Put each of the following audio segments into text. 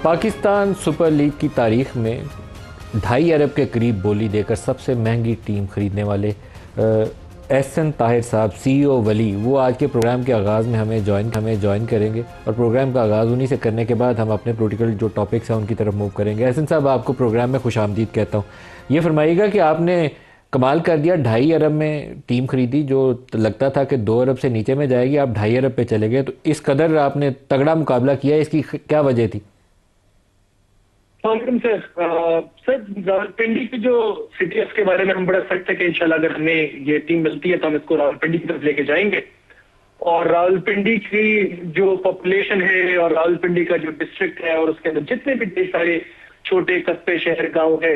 Pakistan super league की तारीख में 2.5 अरब के करीब बोली देकर सबसे महंगी टीम खरीदने वाले एहसन ताहिर साहब, CEO वली, वो आज के प्रोग्राम के आगाज़ में हमें ज्वाइन करेंगे और प्रोग्राम का आगाज़ उन्हीं से करने के बाद हम अपने पॉलिटिकल जो टॉपिक्स हैं उनकी तरफ मूव करेंगे। एहसन साहब, आपको प्रोग्राम में खुशामदीद कहता हूँ। ये फरमाइएगा कि आपने कमाल कर दिया, 2.5 अरब में टीम खरीदी जो लगता था कि 2 अरब से नीचे में जाएगी, आप 2.5 अरब पे चले गए। तो इस कदर आपने तगड़ा मुकाबला किया, इसकी क्या वजह थी? सर रावलपिंडी की जो CTF के बारे में हम बड़ा सख्त है कि इंशाल्लाह अगर हमें ये टीम मिलती है तो हम इसको रावलपिंडी की तरफ लेके जाएंगे। और रावलपिंडी की जो पॉपुलेशन है और रावलपिंडी का जो डिस्ट्रिक्ट है और उसके अंदर जितने भी ढेर सारे छोटे कस्बे शहर गांव है,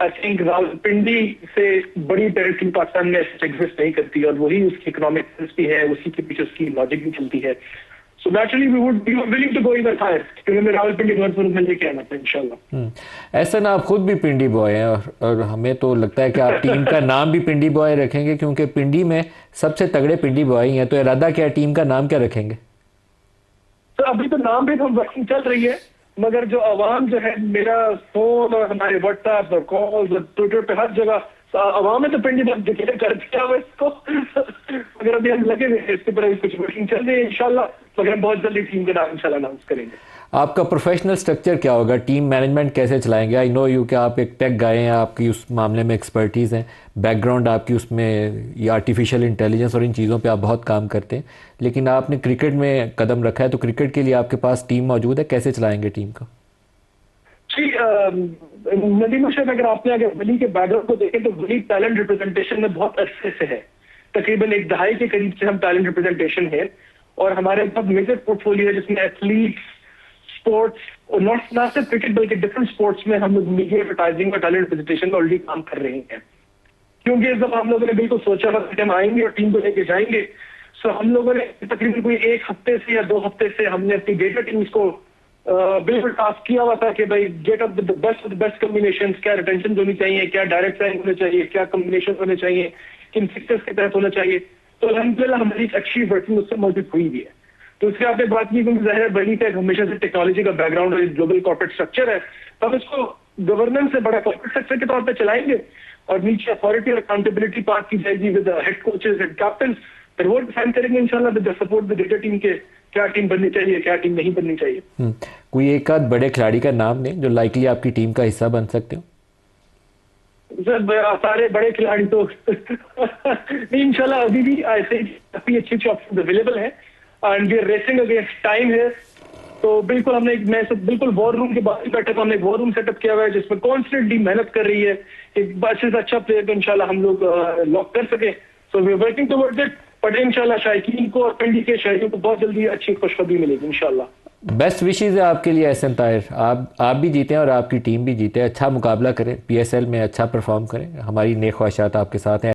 आई थिंक रावलपिंडी से बड़ी टेरिटरी पाकिस्तान में एग्जिस्ट नहीं करती और वही उसकी इकोनॉमिक भी है, उसी के पीछे उसकी लॉजिक भी चलती है। So naturally we would be willing to go even higher क्योंकि हमें रावलपिंडी में लेके आना था इंशाल्लाह। ऐसा ना, आप खुद भी पिंडी बॉय हैं और हमें तो लगता है कि आप टीम का नाम भी पिंडी बॉय रखेंगे क्योंकि पिंडी में सबसे तगड़े पिंडी बॉय हैं। तो इरादा क्या, टीम का नाम क्या रखेंगे? तो अभी तो नाम भी हम वर्किंग चल रही है, मगर जो आवाम जो है, मेरा फोन और हमारे व्हाट्सएप और कॉल्स और ट्विटर पे हर जगह आवाम में तो पिंडी डिक्लेयर कर दिया हुआ इसको मगर अभी हम लगे हुए इसके पर अभी कुछ वर्किंग चल रही है इंशाल्लाह, मगर हम बहुत जल्दी टीम के नाम इंशाल्लाह अनाउंस करेंगे। आपका प्रोफेशनल स्ट्रक्चर क्या होगा? टीम मैनेजमेंट कैसे चलाएंगे? आई नो यू कि आप एक टेक गाय हैं, आपकी उस मामले में एक्सपर्टीज़ हैं, बैकग्राउंड आपकी उसमें ये आर्टिफिशियल इंटेलिजेंस और इन चीज़ों पे आप बहुत काम करते हैं, लेकिन आपने क्रिकेट में कदम रखा है, तो क्रिकेट के लिए आपके पास टीम मौजूद है, कैसे चलाएंगे टीम का? जी नदीम अशरफ, अगर आपने अगर वली के बैकग्राउंड को देखें तो वली टैलेंट रिप्रेजेंटेशन में बहुत अच्छे से है, तकरीबन 1 दहाई के करीब से हम टैलेंट रिप्रेजेंटेशन है और हमारे बहुत मेजर पोर्टफोलियो है जिसमें एथलीट्स, स्पोर्ट्स और नॉट सिर्फ क्रिकेट बल्कि डिफरेंट स्पोर्ट्स में हम लोग मीडिया एडवर्टाइजिंग और टैलेंट रिप्रेजेंटेशन में ऑलरेडी काम कर रहे हैं। क्योंकि जब हम लोगों ने बिल्कुल सोचा था कि हम आएंगे और टीम को लेके जाएंगे, सो हम लोगों ने तकरीबन कोई 1 हफ्ते से या 2 हफ्ते से हमने अपनी डेटा टीम्स को बिल्कुल टास्क किया हुआ था कि भाई get up with the best combination, क्या रिटेंशन होनी चाहिए, क्या डायरेक्ट साइन होने चाहिए, क्या कॉम्बिनेशन होने चाहिए, किन फिक्सर्स के तहत होना चाहिए। तो अल्हम्दुलिल्लाह हमारी अच्छी वर्किंग उससे मौजूद हुई भी है। तो उसके आपने बात की क्योंकि ज़ाहिर बनी टेक हमेशा से टेक्नोलॉजी का बैकग्राउंड और ग्लोबल कॉर्पोरेट स्ट्रक्चर है, तो हम इसको गवर्नेंस से बड़ा कॉर्पोरेट स्ट्रक्चर के तौर पर चलाएंगे और नीचे अथॉरिटी और अकाउंटेबिलिटी पास की जाएगी with head coaches, head captain, फिर वो डिफाइन करेंगे इंशाल्लाह with the support with data team के क्या टीम बननी चाहिए, क्या टीम नहीं बननी चाहिए। कोई एक आध बड़े खिलाड़ी का नाम दें जो लाइकली आपकी टीम का हिस्सा बन सकते हो? सर सारे बड़े खिलाड़ी तो इंशाल्लाह अभी भी ऐसे काफी अच्छे ऑप्शन अवेलेबल है and we are racing against time है। तो बिल्कुल हमने मैं सब बिल्कुल वॉर रूम के बाहर बैठे तो हमने एक वॉर रूम सेटअप किया हुआ है जिसमें कॉन्स्टेंटली मेहनत कर रही है एक अच्छे से अच्छा प्लेयर को इंशाल्लाह हम लोग लॉक कर सके। So we are working towards it, but इंशाल्लाह शायकीन को और पिंडी के शहरियों को बहुत जल्दी अच्छी खुशखबरी मिलेगी इंशाल्लाह। बेस्ट विशेज़ है आपके लिए एहसन ताहिर, आप भी जीतें और आपकी टीम भी जीते, अच्छा मुकाबला करें, PSL में अच्छा परफॉर्म करें। हमारी नेक ख्वाहिशात आपके साथ हैं।